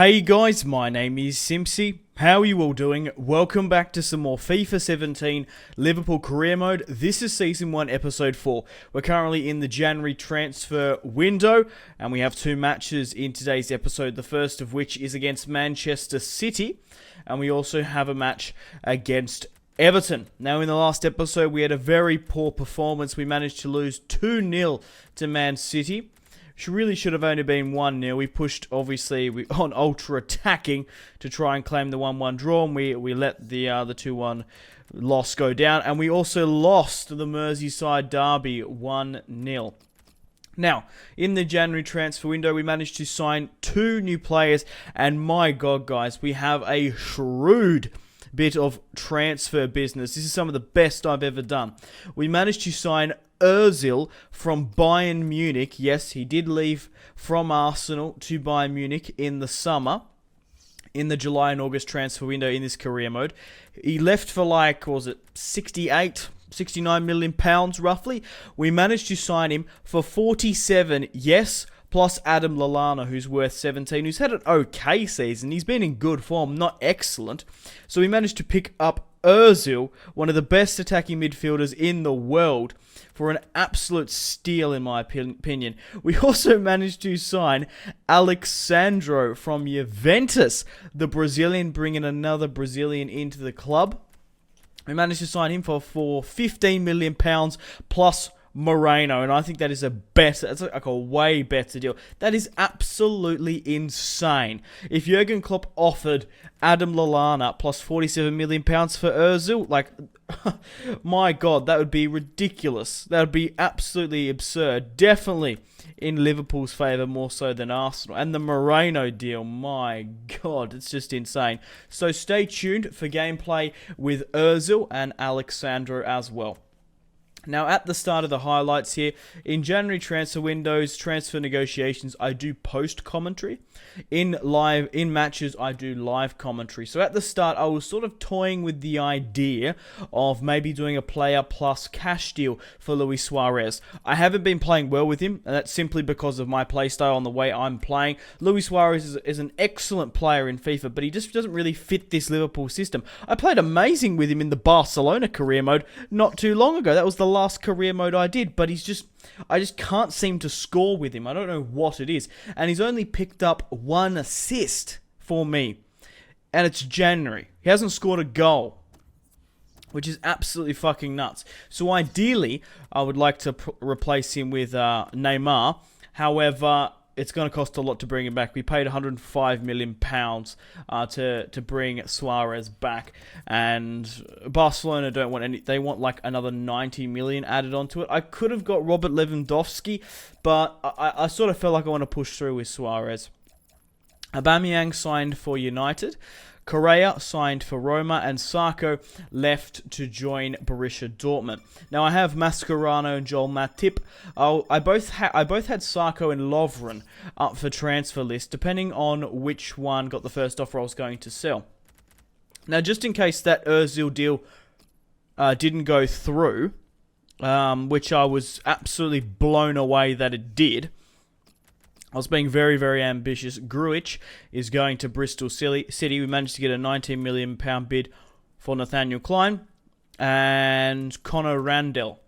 Hey guys, my name is Simpzy. How are you all doing? Welcome back to some more FIFA 17 Liverpool career mode. This is Season 1, Episode 4. We're currently in the January transfer window, and we have two matches in today's episode, the first of which is against Manchester City, and we also have a match against Everton. Now, in the last episode, we had a very poor performance. We managed to lose 2-0 to Man City. Really should have only been 1-0. We pushed, obviously, on ultra-attacking to try and claim the 1-1 draw, and we let the 2-1 loss go down. And we also lost the Merseyside derby 1-0. Now, in the January transfer window, we managed to sign 2 new players, and my God, guys, we have a shrewd bit of transfer business. This is some of the best I've ever done. We managed to sign Özil from Bayern Munich. Yes, he did leave from Arsenal to Bayern Munich in the summer, in the July and August transfer window in this career mode. He left for like, what was it, 69 million pounds roughly. We managed to sign him for 47, yes, plus Adam Lallana, who's worth 17, who's had an okay season. He's been in good form, not excellent. So we managed to pick up Özil, one of the best attacking midfielders in the world, for an absolute steal in my opinion. We also managed to sign Sandro from Juventus, the Brazilian, bringing another Brazilian into the club. We managed to sign him for 15 million pounds plus Moreno, and I think that is it's like a way better deal. That is absolutely insane. If Jurgen Klopp offered Adam Lallana plus 47 million pounds for Özil, like, my God, that would be ridiculous. That would be absolutely absurd. Definitely in Liverpool's favour more so than Arsenal. And the Moreno deal, my God, it's just insane. So stay tuned for gameplay with Özil and Sandro as well. Now, at the start of the highlights here, in January transfer windows, transfer negotiations, I do post commentary. In matches, I do live commentary. So at the start, I was sort of toying with the idea of maybe doing a player plus cash deal for Luis Suárez. I haven't been playing well with him, and that's simply because of my playstyle and the way I'm playing. Luis Suárez is an excellent player in FIFA, but he just doesn't really fit this Liverpool system. I played amazing with him in the Barcelona career mode not too long ago. That was the last career mode I did, but I just can't seem to score with him. I don't know what it is. And he's only picked up 1 assist for me. And it's January. He hasn't scored a goal, which is absolutely fucking nuts. So ideally, I would like to replace him with Neymar. However, it's going to cost a lot to bring him back. We paid £105 million to bring Suárez back, and Barcelona don't want any. They want like another 90 million added onto it. I could have got Robert Lewandowski, but I sort of felt like I want to push through with Suárez. Aubameyang signed for United. Correa signed for Roma, and Sarko left to join Borussia Dortmund. Now, I have Mascherano and Joel Matip. I both had Sarko and Lovren up for transfer list, depending on which one got the first offer I was going to sell. Now, just in case that Özil deal didn't go through, which I was absolutely blown away that it did, I was being very, very ambitious. Grujic is going to Bristol City. We managed to get a £19 million bid for Nathaniel Klein. And Conor Randell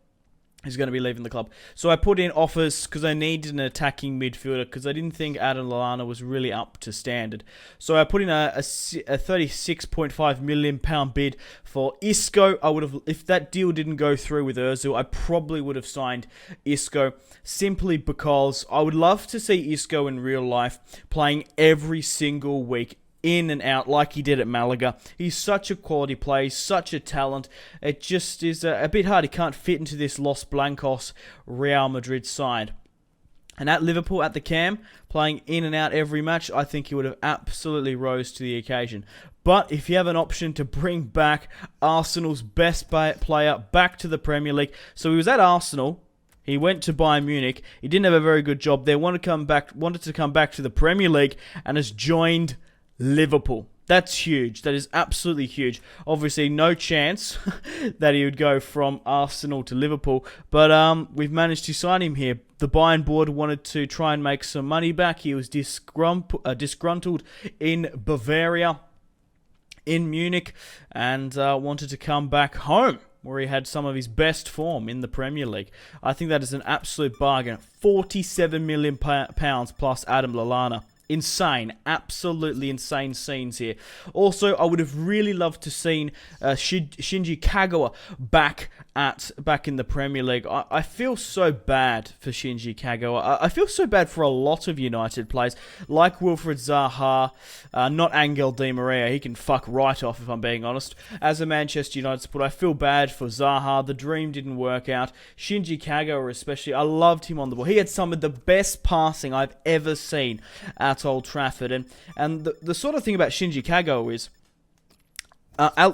is going to be leaving the club. So I put in offers because I needed an attacking midfielder, because I didn't think Adam Lallana was really up to standard. So I put in a £36.5 million bid for Isco. I would have, if that deal didn't go through with Özil, I probably would have signed Isco, simply because I would love to see Isco in real life playing every single week, in and out, like he did at Malaga. He's such a quality player, such a talent. It just is a bit hard. He can't fit into this Los Blancos Real Madrid side. And at Liverpool, at the Cam, playing in and out every match, I think he would have absolutely rose to the occasion. But if you have an option to bring back Arsenal's best player back to the Premier League, so he was at Arsenal, he went to Bayern Munich, he didn't have a very good job there, wanted to come back to the Premier League, and has joined Liverpool. That's huge. That is absolutely huge. Obviously, no chance that he would go from Arsenal to Liverpool, but we've managed to sign him here. The Bayern board wanted to try and make some money back. He was disgruntled in Bavaria, in Munich, and wanted to come back home, where he had some of his best form in the Premier League. I think that is an absolute bargain. £47 million plus Adam Lallana. Insane, absolutely insane scenes here. Also, I would have really loved to seen Shinji Kagawa back in the Premier League. I feel so bad for Shinji Kagawa. I feel so bad for a lot of United players, like Wilfried Zaha, not Angel Di Maria. He can fuck right off, if I'm being honest. As a Manchester United supporter, I feel bad for Zaha. The dream didn't work out. Shinji Kagawa especially, I loved him on the ball. He had some of the best passing I've ever seen at Old Trafford. And the sort of thing about Shinji Kagawa is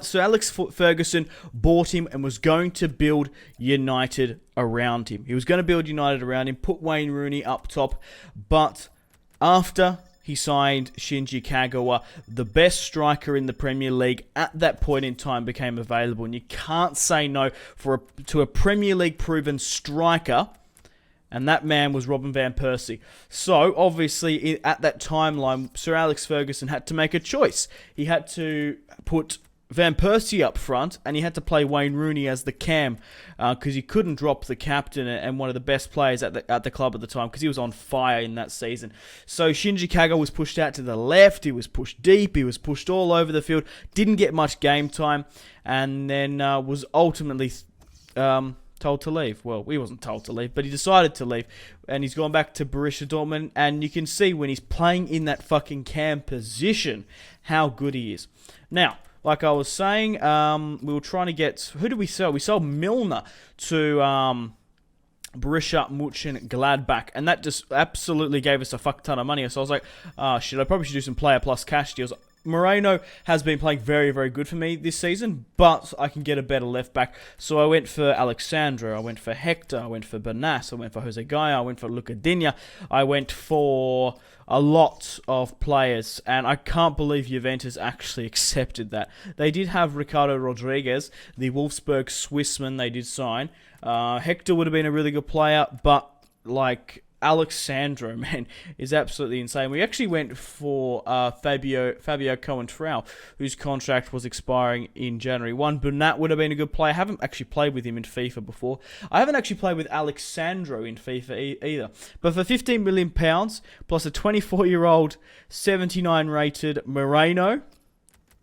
Sir Alex Ferguson bought him and was going to build United around him. He was going to build United around him, put Wayne Rooney up top, but after he signed Shinji Kagawa, the best striker in the Premier League at that point in time became available, and you can't say no to a Premier League proven striker. And that man was Robin van Persie. So, obviously, at that timeline, Sir Alex Ferguson had to make a choice. He had to put Van Persie up front, and he had to play Wayne Rooney as the cam, because he couldn't drop the captain and one of the best players at the club at the time, because he was on fire in that season. So, Shinji Kagawa was pushed out to the left, he was pushed deep, he was pushed all over the field, didn't get much game time, and then was ultimately told to leave. Well, he wasn't told to leave, but he decided to leave, and he's gone back to Borussia Dortmund, and you can see when he's playing in that fucking cam position how good he is. Now, like I was saying, we were trying to get... Who did we sell? We sold Milner to Borussia Mönchengladbach, and that just absolutely gave us a fuck ton of money. So I was like, shit, I probably should do some player plus cash deals. Moreno has been playing very, very good for me this season, but I can get a better left back. So I went for Alexandro, I went for Hector, I went for Benas, I went for Jose Gaia, I went for Luca Digne, I went for a lot of players, and I can't believe Juventus actually accepted that. They did have Ricardo Rodriguez, the Wolfsburg Swissman they did sign. Hector would have been a really good player, but like... Alexandro, man, is absolutely insane. We actually went for Fabio Coentrao, whose contract was expiring in January 1. Bernat would have been a good player. I haven't actually played with him in FIFA before. I haven't actually played with Alexandro in FIFA either. But for £15 million, plus a 24-year-old, 79 rated Moreno,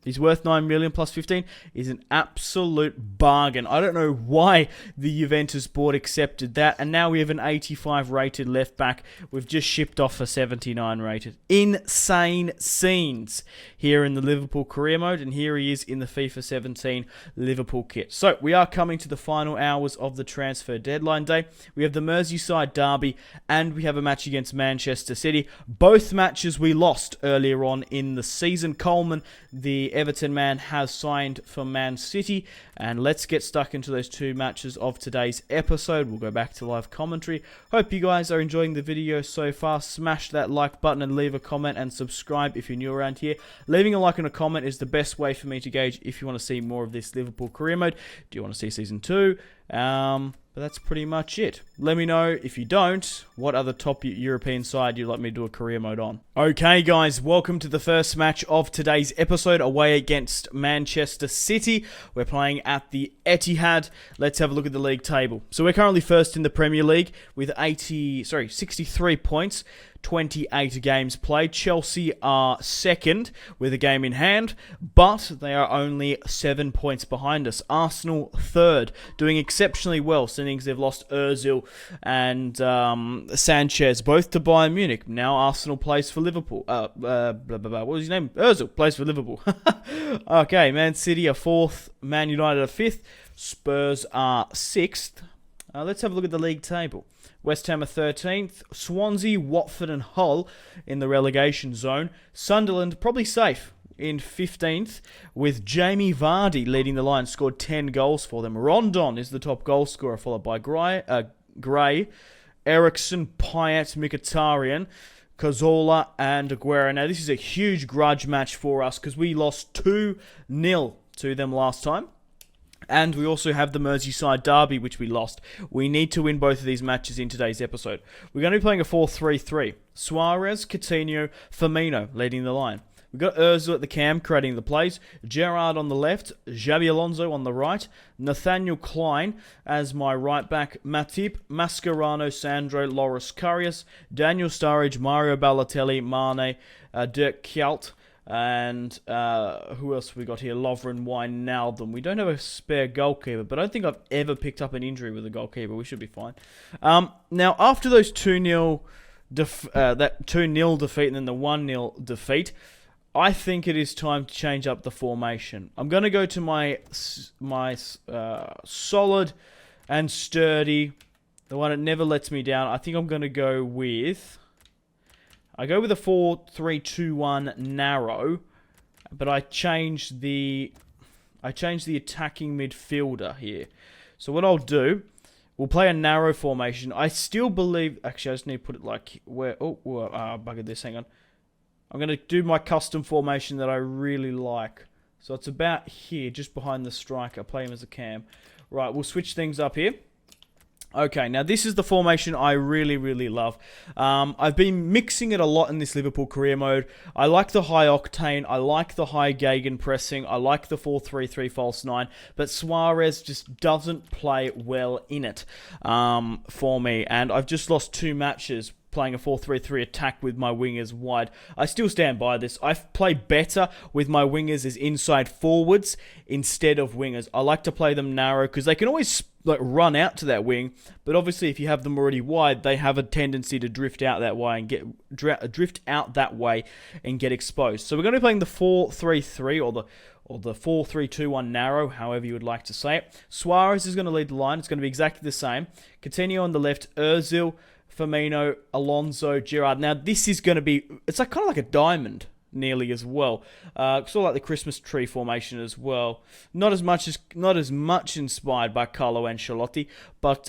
he's worth 9 million plus 15, is an absolute bargain. I don't know why the Juventus board accepted that, and now we have an 85 rated left back. We've just shipped off a 79 rated. Insane scenes here in the Liverpool career mode, and here he is in the FIFA 17 Liverpool kit. So we are coming to the final hours of the transfer deadline day. We have the Merseyside derby, and we have a match against Manchester City. Both matches we lost earlier on in the season. Coleman, the Everton man, has signed for Man City, and let's get stuck into those two matches of today's episode. We'll go back to live commentary. Hope you guys are enjoying the video so far. Smash that like button and leave a comment, and subscribe if you're new around here. Leaving a like and a comment is the best way for me to gauge if you want to see more of this Liverpool career mode. Do you want to see season 2? But that's pretty much it. Let me know, if you don't, what other top European side you'd like me to do a career mode on. Okay, guys, welcome to the first match of today's episode, away against Manchester City. We're playing at the Etihad. Let's have a look at the league table. So we're currently first in the Premier League with 63 points. 28 games played. Chelsea are second with a game in hand, but they are only 7 points behind us. Arsenal third, doing exceptionally well, since they've lost Özil and Sanchez, both to Bayern Munich. Now Arsenal plays for Liverpool. What was his name? Özil plays for Liverpool. Okay, Man City are fourth, Man United are fifth, Spurs are sixth. Let's have a look at the league table. West Ham are 13th, Swansea, Watford and Hull in the relegation zone. Sunderland probably safe in 15th, with Jamie Vardy leading the line, scored 10 goals for them. Rondon is the top goal scorer, followed by Gray, Ericsson, Payet, Mkhitaryan. Cazorla and Aguero. Now, this is a huge grudge match for us because we lost 2-0 to them last time. And we also have the Merseyside derby, which we lost. We need to win both of these matches in today's episode. We're going to be playing a 4-3-3. Suárez, Coutinho, Firmino leading the line. We've got Özil at the cam, creating the plays. Gerrard on the left. Xabi Alonso on the right. Nathaniel Klein as my right back. Matip, Mascherano, Sandro, Loris Karius. Daniel Sturridge, Mario Balotelli, Mane, Dirk Kuyt. And who else have we got here? Lovren, Wijnaldum. We don't have a spare goalkeeper, but I don't think I've ever picked up an injury with a goalkeeper. We should be fine. Now, after those 2-0 that 2-0 defeat and then the 1-0 defeat, I think it is time to change up the formation. I'm going to go to my solid and sturdy, the one that never lets me down. I think I'm going to go with... I go with a 4-3-2-1 narrow, but I changed the attacking midfielder here. So what I'll do, we'll play a narrow formation. I still believe... Actually, I just need to put it like... where? Oh, buggered this. Hang on. I'm going to do my custom formation that I really like. So it's about here, just behind the striker. Play him as a cam. Right, we'll switch things up here. Okay, now this is the formation I really, really love. I've been mixing it a lot in this Liverpool career mode. I like the high octane. I like the high Gegen pressing. I like the 4-3-3 false 9. But Suárez just doesn't play well in it for me. And I've just lost 2 matches playing a 4-3-3 attack with my wingers wide. I still stand by this. I play better with my wingers as inside forwards instead of wingers. I like to play them narrow because they can always run out to that wing, but obviously if you have them already wide, they have a tendency to drift out that way and get exposed. So we're going to be playing the 4-3-3 or the 4-3-2-1 narrow, however you would like to say it. Suárez is going to lead the line. It's going to be exactly the same. Coutinho on the left, Özil, Firmino, Alonso, Gerrard. Now this is going to be, it's like kind of like a diamond nearly as well. Sort of like the Christmas tree formation as well. Not as much inspired by Carlo Ancelotti, but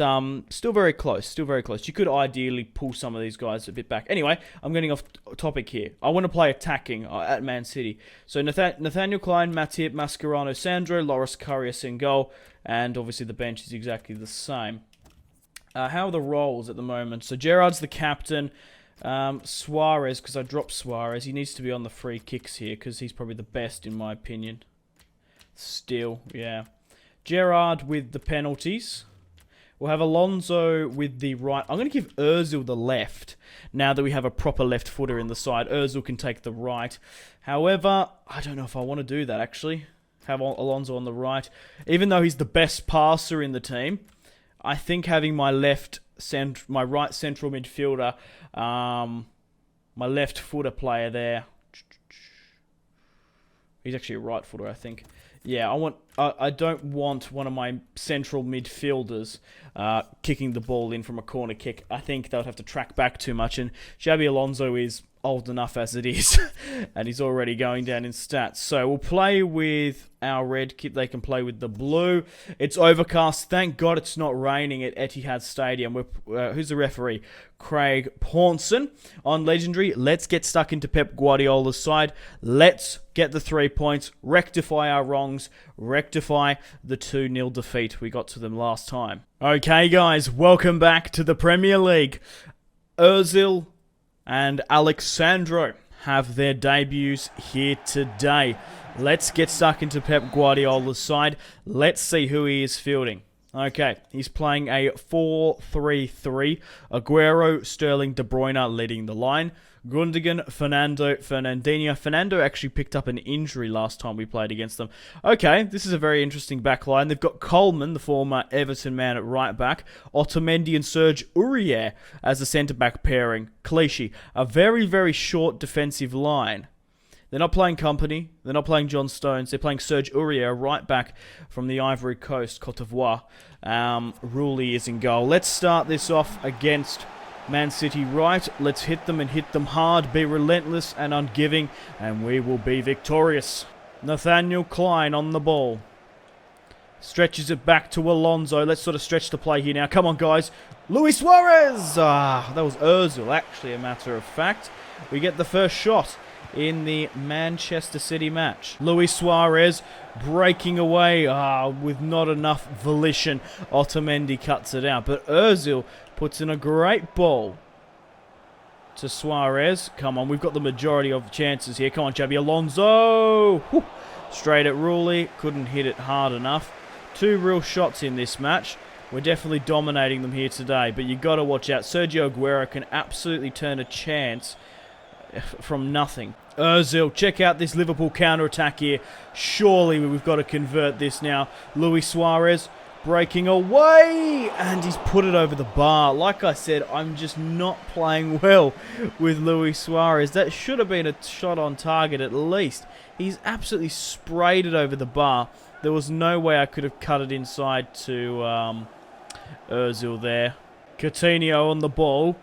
still very close. You could ideally pull some of these guys a bit back. Anyway, I'm getting off topic here. I want to play attacking at Man City. So Nathaniel Klein, Matip, Mascherano, Sandro, Loris Karius in goal, and obviously the bench is exactly the same. How are the roles at the moment? So Gerrard's the captain. Suárez, because I dropped Suárez, he needs to be on the free kicks here because he's probably the best in my opinion. Still, yeah. Gerrard with the penalties. We'll have Alonso with the right. I'm going to give Özil the left now that we have a proper left footer in the side. Özil can take the right. However, I don't know if I want to do that actually. Have Alonso on the right. Even though he's the best passer in the team, I think having my right central midfielder, my left footer player there. He's actually a right footer, I think. Yeah, I don't want one of my central midfielders kicking the ball in from a corner kick. I think they would have to track back too much, and Xabi Alonso is old enough as it is, and he's already going down in stats. So we'll play with our red kit. They can play with the blue. It's overcast. Thank God it's not raining at Etihad Stadium. Who's the referee? Craig Pawnson on Legendary. Let's get stuck into Pep Guardiola's side. Let's get the 3 points, rectify our wrongs, rectify the 2-0 defeat we got to them last time. Okay, guys, welcome back to the Premier League. Özil and Alexandro have their debuts here today. Let's get stuck into Pep Guardiola's side. Let's see who he is fielding. Okay, he's playing a 4-3-3. Aguero, Sterling, De Bruyne leading the line. Gundogan, Fernandinho. Fernando actually picked up an injury last time we played against them. Okay, this is a very interesting back line. They've got Coleman, the former Everton man, at right back. Otamendi and Serge Aurier as the centre-back pairing. Clichy. A very, very short defensive line. They're not playing Company. They're not playing John Stones. They're playing Serge Aurier, right back from the Ivory Coast, Côte d'Ivoire. Rouley is in goal. Let's start this off against Man City right. Let's hit them and hit them hard. Be relentless and ungiving, and we will be victorious. Nathaniel Klein on the ball. Stretches it back to Alonso. Let's sort of stretch the play here now. Come on, guys. Luis Suárez! That was Özil, actually, a matter of fact. We get the first shot in the Manchester City match. Luis Suárez breaking away with not enough volition. Otamendi cuts it out. But Özil puts in a great ball to Suárez. Come on, we've got the majority of chances here. Come on, Xabi Alonso. Whew. Straight at Rulli. Couldn't hit it hard enough. 2 real shots in this match. We're definitely dominating them here today, but you got to watch out. Sergio Aguero can absolutely turn a chance from nothing. Özil, check out this Liverpool counter-attack here. Surely we've got to convert this now. Luis Suárez breaking away, and he's put it over the bar. Like I said, I'm just not playing well with Luis Suárez. That should have been a shot on target at least. He's absolutely sprayed it over the bar. There was no way I could have cut it inside to Özil there. Coutinho on the ball,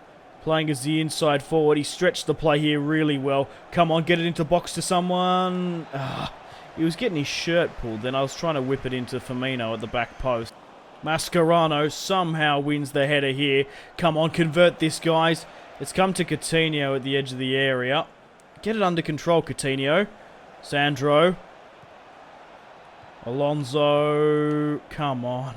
playing as the inside forward. He stretched the play here really well. Come on, get it into the box to someone. He was getting his shirt pulled. Then I was trying to whip it into Firmino at the back post. Mascherano somehow wins the header here. Come on, convert this, guys. It's come to Coutinho at the edge of the area. Get it under control, Coutinho. Sandro. Alonso. Come on.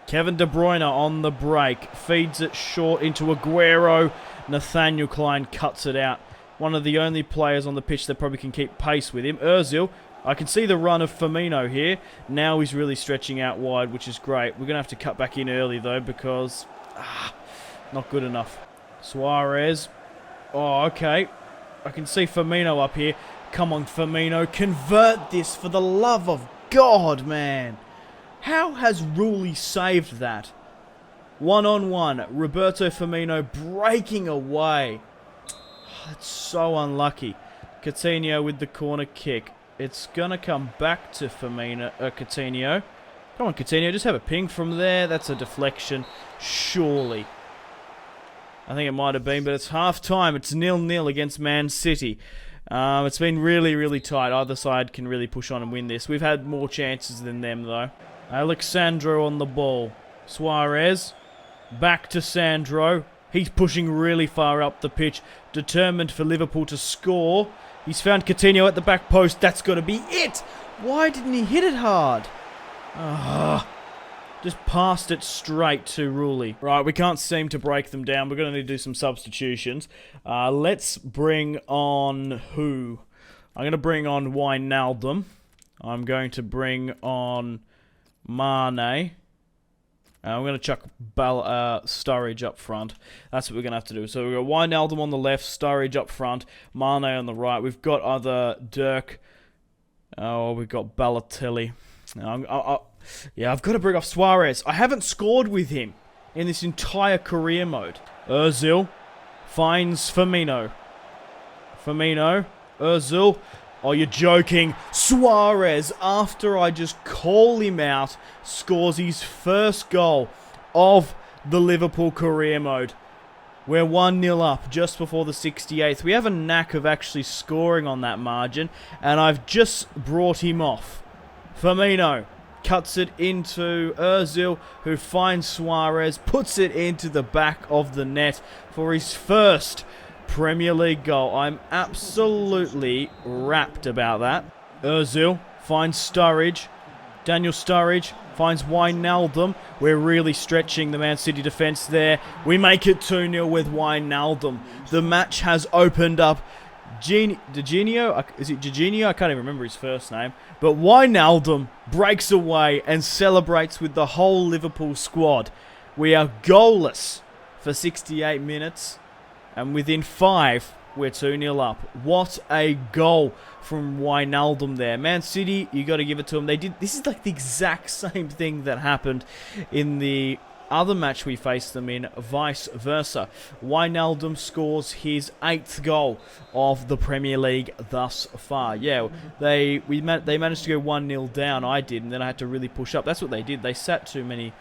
Kevin De Bruyne on the break. Feeds it short into Aguero. Nathaniel Klein cuts it out. One of the only players on the pitch that probably can keep pace with him. Özil. I can see the run of Firmino here. Now he's really stretching out wide, which is great. We're going to have to cut back in early, though, because not good enough. Suárez. Oh, okay. I can see Firmino up here. Come on, Firmino. Convert this for the love of God, man. How has Rulli saved that? 1-on-1. Roberto Firmino breaking away. That's so unlucky. Coutinho with the corner kick. It's going to come back to Coutinho. Come on, Coutinho. Just have a ping from there. That's a deflection. Surely. I think it might have been, but it's half-time. It's 0-0 against Man City. It's been really, really tight. Either side can really push on and win this. We've had more chances than them, though. Sandro on the ball. Suárez. Back to Sandro. He's pushing really far up the pitch. Determined for Liverpool to score. He's found Coutinho at the back post. That's got to be it. Why didn't he hit it hard? Just passed it straight to Rulli. Right, we can't seem to break them down. We're going to need to do some substitutions. Let's bring on who? I'm going to bring on Wijnaldum. I'm going to bring on Mane. I'm going to chuck Sturridge up front. That's what we're going to have to do. So we've got Wijnaldum on the left, Sturridge up front, Mane on the right. We've got either Dirk, we've got Balotelli. Yeah, I've got to bring off Suárez. I haven't scored with him in this entire career mode. Özil finds Firmino. Özil. Oh, you're joking. Suárez, after I just call him out, scores his first goal of the Liverpool career mode. We're 1-0 up just before the 68th. We have a knack of actually scoring on that margin, and I've just brought him off. Firmino cuts it into Özil, who finds Suárez, puts it into the back of the net for his first Premier League goal. I'm absolutely rapt about that. Özil finds Sturridge. Daniel Sturridge finds Wijnaldum. We're really stretching the Man City defence there. We make it 2-0 with Wijnaldum. The match has opened up. Jorginho? Is it Jorginho? I can't even remember his first name. But Wijnaldum breaks away and celebrates with the whole Liverpool squad. We are goalless for 68 minutes. And within 5, we're 2-0 up. What a goal from Wijnaldum there. Man City, you got to give it to them. This is like the exact same thing that happened in the other match we faced them in, vice versa. Wijnaldum scores his 8th goal of the Premier League thus far. Yeah, they managed to go 1-0 down. I did, and then I had to really push up. That's what they did. They sat too many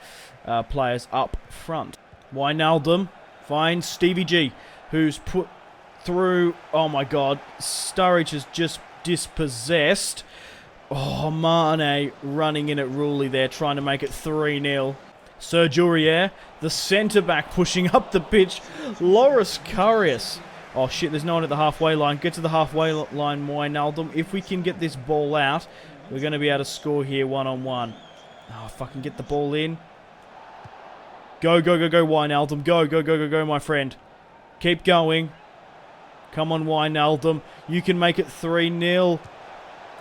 players up front. Wijnaldum finds Stevie G, who's put through. Oh my God, Sturridge has just dispossessed. Oh, Mane running in at Rulli there, trying to make it 3-0. Sergio Aurier, the centre-back, pushing up the pitch. Loris Karius. Oh, shit, there's no one at the halfway line. Get to the halfway line, Wijnaldum. If we can get this ball out, we're going to be able to score here one-on-one. Oh, fucking get the ball in. Go, go, go, go, Wijnaldum. Go, go, go, go, go, my friend. Keep going. Come on, Wijnaldum. You can make it 3-0.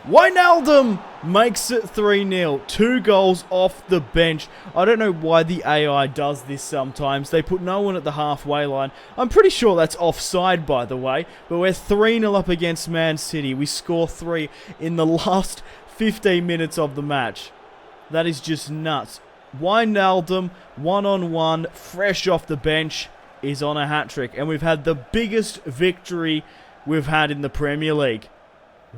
Wijnaldum makes it 3-0. 2 goals off the bench. I don't know why the AI does this sometimes. They put no one at the halfway line. I'm pretty sure that's offside, by the way. But we're 3-0 up against Man City. We score 3 in the last 15 minutes of the match. That is just nuts. Wijnaldum, one-on-one, fresh off the bench, is on a hat-trick. And we've had the biggest victory we've had in the Premier League.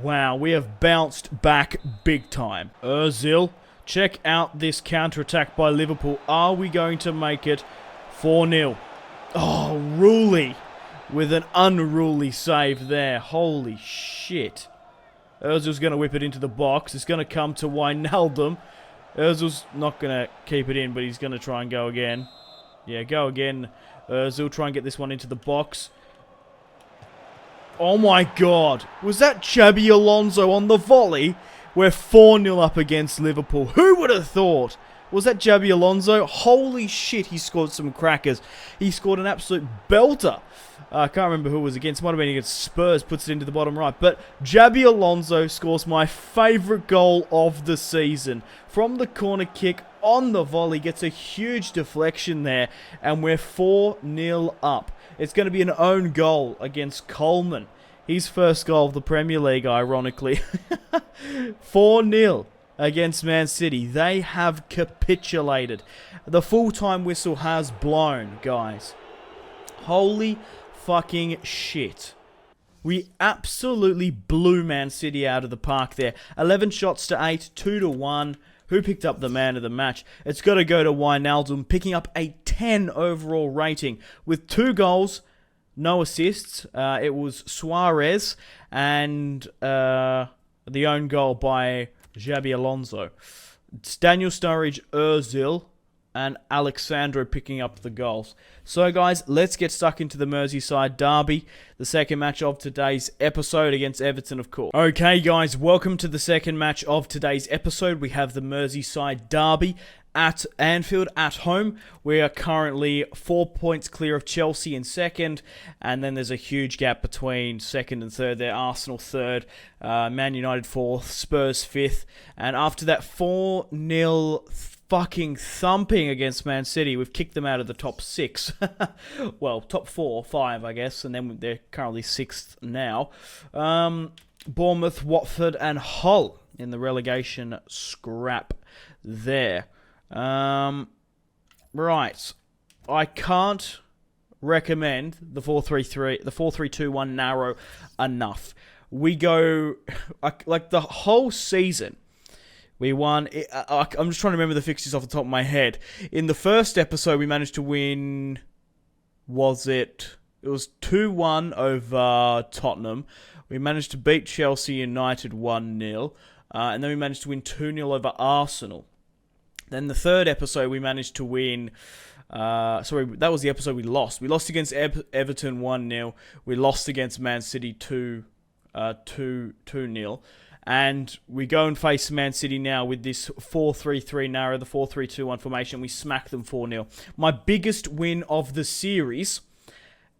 Wow, we have bounced back big time. Özil, check out this counter-attack by Liverpool. Are we going to make it 4-0? Oh, Rulli with an unruly save there. Holy shit. Özil's going to whip it into the box. It's going to come to Wijnaldum. Özil's not going to keep it in, but he's going to try and go again. Yeah, go again. Özil, try and get this one into the box. Oh my god. Was that Xabi Alonso on the volley? We're 4-0 up against Liverpool. Who would have thought? Was that Xabi Alonso? Holy shit, he scored some crackers. He scored an absolute belter. I can't remember who it was against. Might have been against Spurs. Puts it into the bottom right. But Xabi Alonso scores my favourite goal of the season. From the corner kick on the volley. Gets a huge deflection there. And we're 4-0 up. It's going to be an own goal against Coleman. His first goal of the Premier League, ironically. 4-0 against Man City. They have capitulated. The full-time whistle has blown, guys. Holy fucking shit. We absolutely blew Man City out of the park there. 11 shots to 8, 2-1. Who picked up the man of the match? It's got to go to Wijnaldum, picking up a 10 overall rating with 2 goals, no assists. It was Suárez and the own goal by Xabi Alonso. It's Daniel Sturridge, Özil, and Sandro picking up the goals. So guys, let's get stuck into the Merseyside derby, the second match of today's episode against Everton, of course. Okay guys, welcome to the second match of today's episode. We have the Merseyside derby at Anfield, at home. We are currently 4 points clear of Chelsea in second, and then there's a huge gap between second and third there. Arsenal third, Man United fourth, Spurs fifth, and after that 4-0 fucking thumping against Man City, we've kicked them out of the top 6. Well, top 4 or 5, I guess, and then they're currently 6th now. Bournemouth, Watford, and Hull in the relegation scrap there. Right. I can't recommend the 4-3-3, the 4-3-2-1 narrow enough. We go, like the whole season, we won. I'm just trying to remember the fixtures off the top of my head. In the first episode, we managed to win. It was 2-1 over Tottenham. We managed to beat Chelsea United 1-0. And then we managed to win 2-0 over Arsenal. Then the third episode, we managed to win. Sorry, that was the episode we lost. We lost against Everton 1-0. We lost against Man City 2-0. And we go and face Man City now with this 4-3-3 narrow, the 4-3-2-1 formation. We smack them 4-0. My biggest win of the series,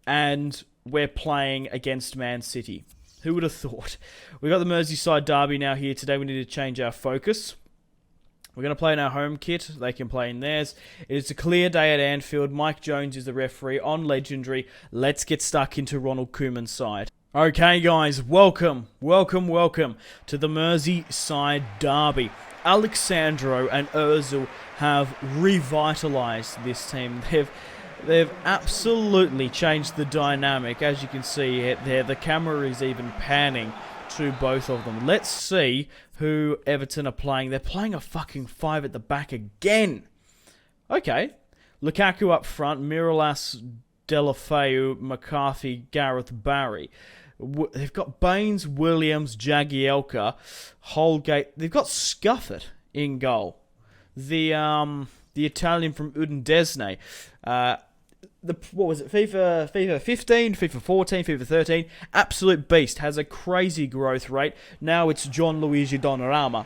and we're playing against Man City. Who would have thought? We got the Merseyside derby now here today. We need to change our focus. We're going to play in our home kit. They can play in theirs. It is a clear day at Anfield. Mike Jones is the referee on Legendary. Let's get stuck into Ronald Koeman's side. Okay, guys, welcome to the Merseyside derby. Sandro and Özil have revitalised this team. They've absolutely changed the dynamic. As you can see there, the camera is even panning to both of them. Let's see who Everton are playing. They're playing a fucking 5 at the back again. Okay. Lukaku up front, Miralas, Delafeu, McCarthy, Gareth Barry. They've got Baines, Williams, Jagielka, Holgate. They've got Scuffet in goal. The Italian from Udinese. What was it? FIFA 15, FIFA 14, FIFA 13. Absolute beast. Has a crazy growth rate. Now it's Gianluigi Donnarumma,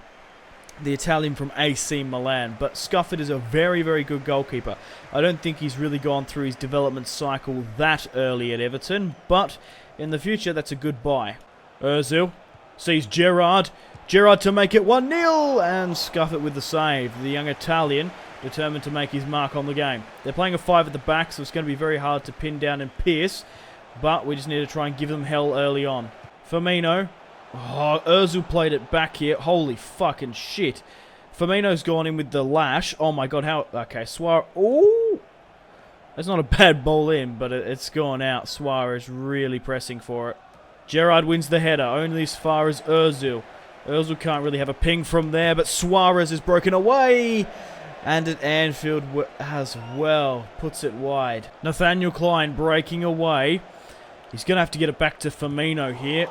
the Italian from AC Milan. But Scuffet is a very, very good goalkeeper. I don't think he's really gone through his development cycle that early at Everton, but in the future, that's a good buy. Özil sees Gerrard. Gerrard to make it 1-0, and Scuffet with the save. The young Italian determined to make his mark on the game. They're playing a 5 at the back, so it's going to be very hard to pin down and pierce, but we just need to try and give them hell early on. Firmino. Oh, Özil played it back here. Holy fucking shit. Firmino's gone in with the lash. Oh my god, how... Okay, Suárez... Ooh! That's not a bad ball in, but it's gone out. Suárez really pressing for it. Gerrard wins the header, only as far as Özil. Özil can't really have a ping from there, but Suárez is broken away. And at Anfield as well. Puts it wide. Nathaniel Klein breaking away. He's going to have to get it back to Firmino here.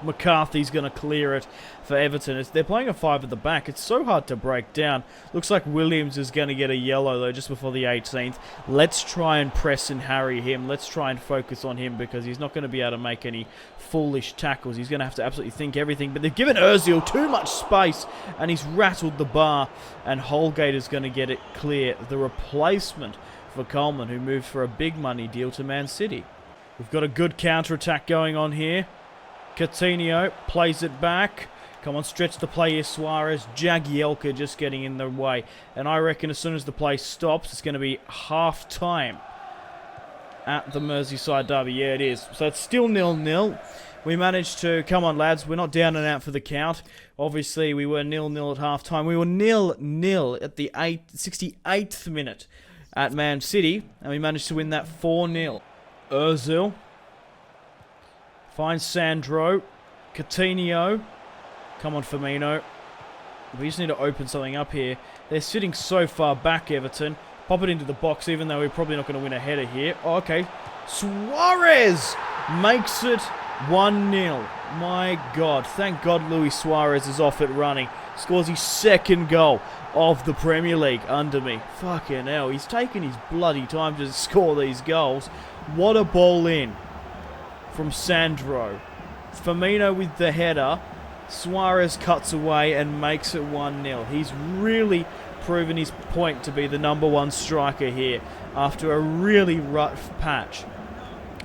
McCarthy's going to clear it for Everton. They're playing a 5 at the back. It's so hard to break down. Looks like Williams is going to get a yellow, though, just before the 18th. Let's try and press and harry him. Let's try and focus on him because he's not going to be able to make any foolish tackles. He's going to have to absolutely think everything. But they've given Özil too much space, and he's rattled the bar, and Holgate is going to get it clear. The replacement for Coleman, who moved for a big money deal to Man City. We've got a good counter-attack going on here. Coutinho plays it back. Come on, stretch the play here, Suárez. Jagielka just getting in the way. And I reckon as soon as the play stops, it's going to be half-time at the Merseyside derby. Yeah, it is. So it's still 0-0. We managed to... Come on, lads. We're not down and out for the count. Obviously, we were 0-0 at half-time. We were 0-0 at the 68th minute at Man City. And we managed to win that 4-0. Özil finds Sandro. Coutinho. Come on, Firmino. We just need to open something up here. They're sitting so far back, Everton. Pop it into the box, even though we're probably not going to win a header here. Oh, okay. Suárez makes it 1-0. My God. Thank God Luis Suárez is off it running. Scores his second goal of the Premier League under me. Fucking hell. He's taken his bloody time to score these goals. What a ball in from Sandro. Firmino with the header. Suárez cuts away and makes it 1-0. He's really proven his point to be the #1 striker here after a really rough patch.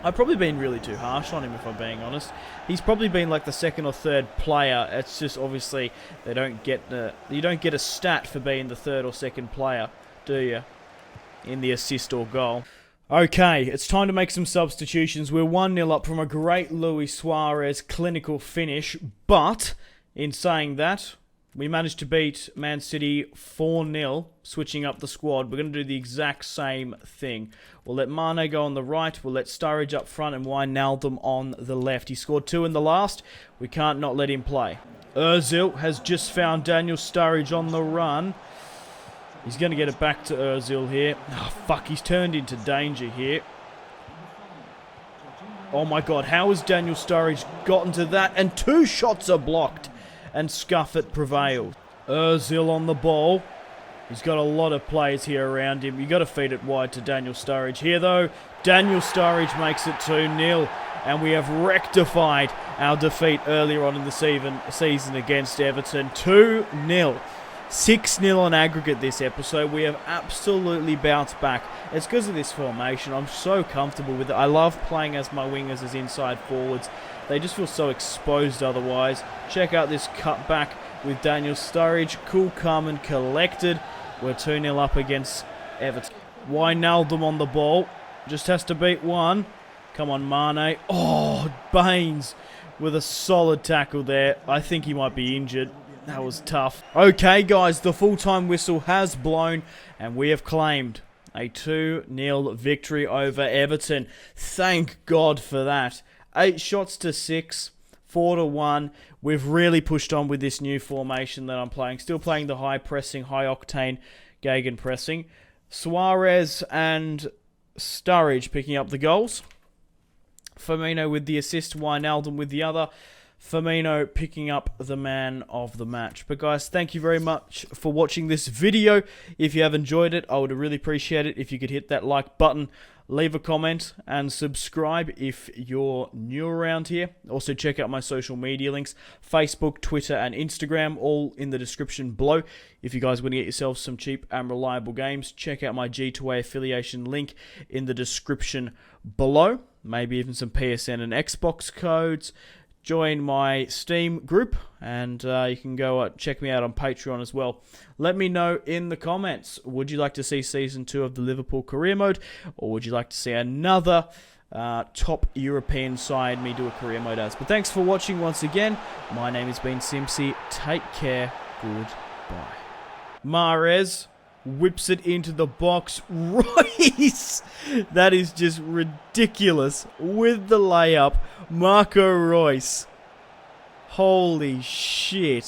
I've probably been really too harsh on him, if I'm being honest. He's probably been like the second or third player. It's just obviously you don't get a stat for being the third or second player, do you? In the assist or goal. Okay, it's time to make some substitutions. We're 1-0 up from a great Luis Suárez clinical finish, but in saying that, we managed to beat Man City 4-0, switching up the squad. We're going to do the exact same thing. We'll let Mane go on the right, we'll let Sturridge up front, and Wijnaldum on the left. He scored 2 in the last. We can't not let him play. Özil has just found Daniel Sturridge on the run. He's going to get it back to Özil here. Oh, fuck, he's turned into danger here. Oh my God, how has Daniel Sturridge gotten to that? And 2 shots are blocked. And Scuffet prevailed. Özil on the ball. He's got a lot of players here around him. You've got to feed it wide to Daniel Sturridge. Here, though, Daniel Sturridge makes it 2-0. And we have rectified our defeat earlier on in the season against Everton. 2-0. 6-0 on aggregate this episode. We have absolutely bounced back. It's because of this formation. I'm so comfortable with it. I love playing as my wingers as inside forwards. They just feel so exposed otherwise. Check out this cutback with Daniel Sturridge. Cool, calm and collected. We're 2-0 up against Everton. Wijnaldum on the ball. Just has to beat one. Come on, Mane. Oh, Baines with a solid tackle there. I think he might be injured. That was tough. Okay, guys, the full-time whistle has blown, and we have claimed a 2-0 victory over Everton. Thank God for that. 8 shots to 6, 4-1. We've really pushed on with this new formation that I'm playing. Still playing the high-pressing, high-octane Gegenpressing. Suárez and Sturridge picking up the goals. Firmino with the assist, Wijnaldum with the other. Firmino picking up the man of the match. But guys, thank you very much for watching this video. If you have enjoyed it, I would really appreciate it if you could hit that like button, leave a comment, and subscribe if you're new around here. Also, check out my social media links, Facebook, Twitter, and Instagram, all in the description below. If you guys want to get yourselves some cheap and reliable games, check out my G2A affiliation link in the description below. Maybe even some PSN and Xbox codes. Join my Steam group, and you can go check me out on Patreon as well. Let me know in the comments, would you like to see Season 2 of the Liverpool Career Mode, or would you like to see another top European side me do a Career Mode as? But thanks for watching once again. My name has been Simpzy. Take care. Goodbye. Suárez whips it into the box. Royce! That is just ridiculous. With the layup, Marco Reus. Holy shit.